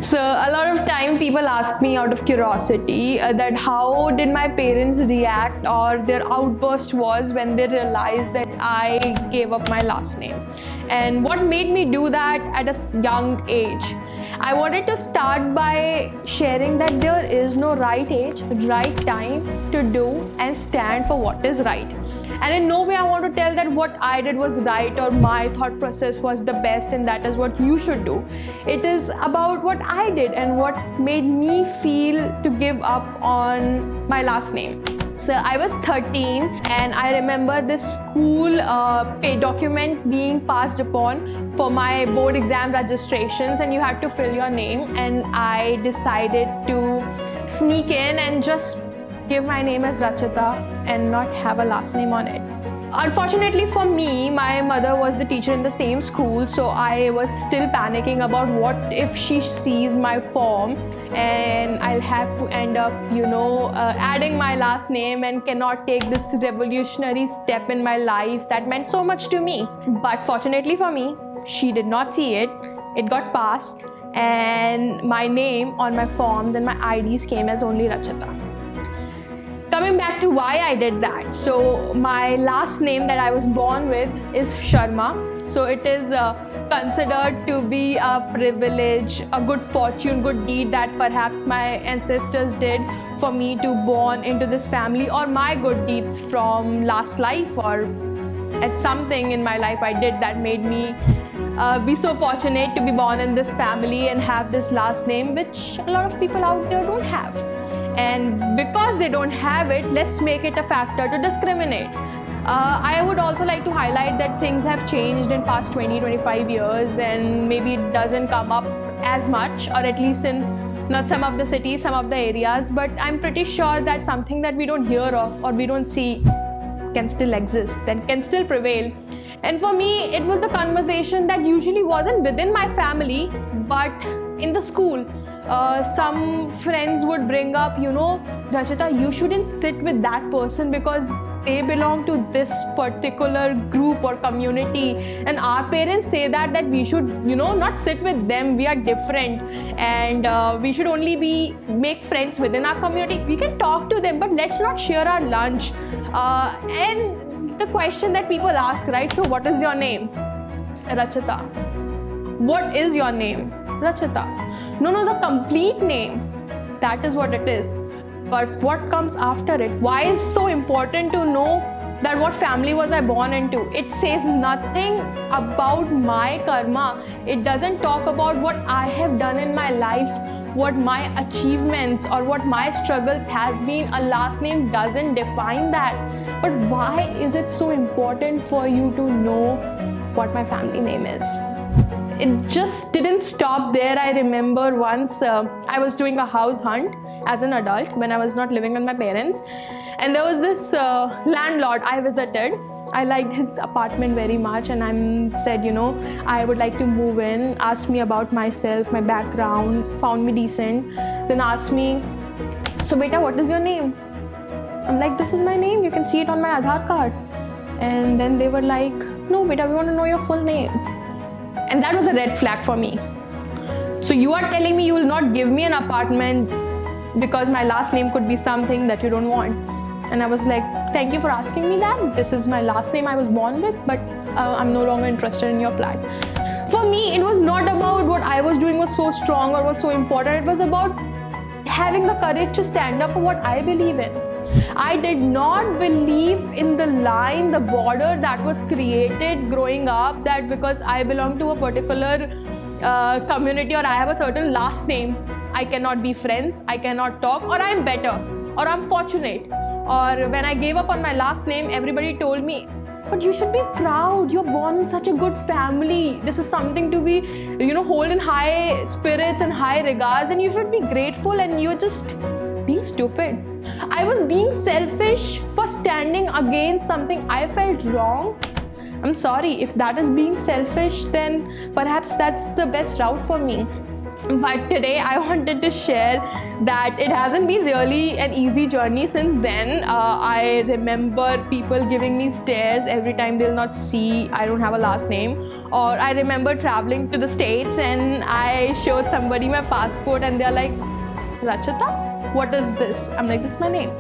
So a lot of time people ask me out of curiosity that how did my parents react or their outburst was when they realized that I gave up my last name, and what made me do that at a young age. I wanted to start by sharing that there is no right age, right time to do and stand for what is right. And in no way I want to tell that what I did was right or my thought process was the best and that is what you should do. It is about what I did and what made me feel to give up on my last name. So I was 13 and I remember this school pay document being passed upon for my board exam registrations, and you had to fill your name, and I decided to sneak in and just give my name as Rachita and not have a last name on it. Unfortunately for me, my mother was the teacher in the same school, so I was still panicking about what if she sees my form and I'll have to end up, adding my last name and cannot take this revolutionary step in my life that meant so much to me. But fortunately for me, she did not see it. It got passed and my name on my forms and my IDs came as only Rachita. Coming back to why I did that. So my last name that I was born with is Sharma. So it is considered to be a privilege, a good fortune, good deed that perhaps my ancestors did for me to born into this family, or my good deeds from last life, or at something in my life I did that made me be so fortunate to be born in this family and have this last name, which a lot of people out there don't have. And because they don't have it, let's make it a factor to discriminate. I would also like to highlight that things have changed in past 20-25 years, and maybe it doesn't come up as much, or at least in not some of the cities, some of the areas, but I'm pretty sure that something that we don't hear of or we don't see can still exist, that can still prevail. And for me, it was the conversation that usually wasn't within my family, but in the school. Some friends would bring up, Rachita, you shouldn't sit with that person because they belong to this particular group or community, and our parents say that we should, not sit with them. We are different, and we should only make friends within our community. We can talk to them, but let's not share our lunch. And the question that people ask, right? So what is your name? Rachita. What is your name? Rachita. No, the complete name. That is what it is. But what comes after it? Why is it so important to know that what family was I born into? It says nothing about my karma. It doesn't talk about what I have done in my life, what my achievements or what my struggles has been. A last name doesn't define that. But why is it so important for you to know what my family name is? It just didn't stop there. I remember once I was doing a house hunt as an adult when I was not living with my parents, and there was this landlord I visited. I liked his apartment very much, and I said, I would like to move in. Asked me about myself, my background, found me decent, then asked me, so beta, what is your name? I'm like, this is my name, you can see it on my Aadhaar card. And then they were like, no beta, we want to know your full name. And that was a red flag for me. So you are telling me you will not give me an apartment because my last name could be something that you don't want. And I was like, thank you for asking me that. This is my last name I was born with, but I'm no longer interested in your flat. For me, it was not about what I was doing was so strong or was so important. It was about having the courage to stand up for what I believe in. I did not believe in the line, the border that was created growing up, that because I belong to a particular community or I have a certain last name, I cannot be friends, I cannot talk, or I'm better, or I'm fortunate. Or when I gave up on my last name, everybody told me, but you should be proud, you're born in such a good family. This is something to be, hold in high spirits and high regards, and you should be grateful, and you're just being stupid. I was being selfish for standing against something I felt wrong. I'm sorry, if that is being selfish, then perhaps that's the best route for me. But today I wanted to share that it hasn't been really an easy journey since then. I remember people giving me stares every time they'll not see I don't have a last name. Or I remember traveling to the States and I showed somebody my passport and they're like, Rachita, what is this? I'm like, this is my name.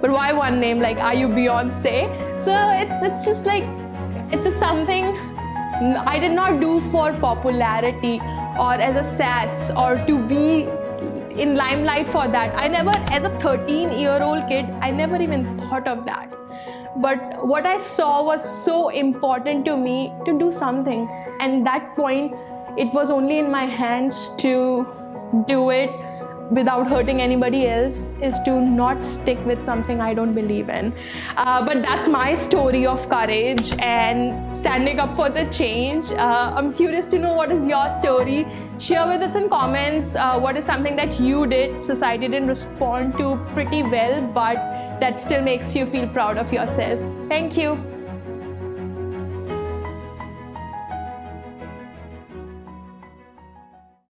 But why one name? Like, are you Beyonce? So it's just like, it's just something I did not do for popularity or as a sass or to be in limelight for that. I never, as a 13-year-old kid, I never even thought of that. But what I saw was so important to me to do something. And that point, it was only in my hands to do it without hurting anybody else, is to not stick with something I don't believe in. But that's my story of courage and standing up for the change. I'm curious to know what is your story. Share with us in comments what is something that you did, society didn't respond to pretty well, but that still makes you feel proud of yourself. Thank you.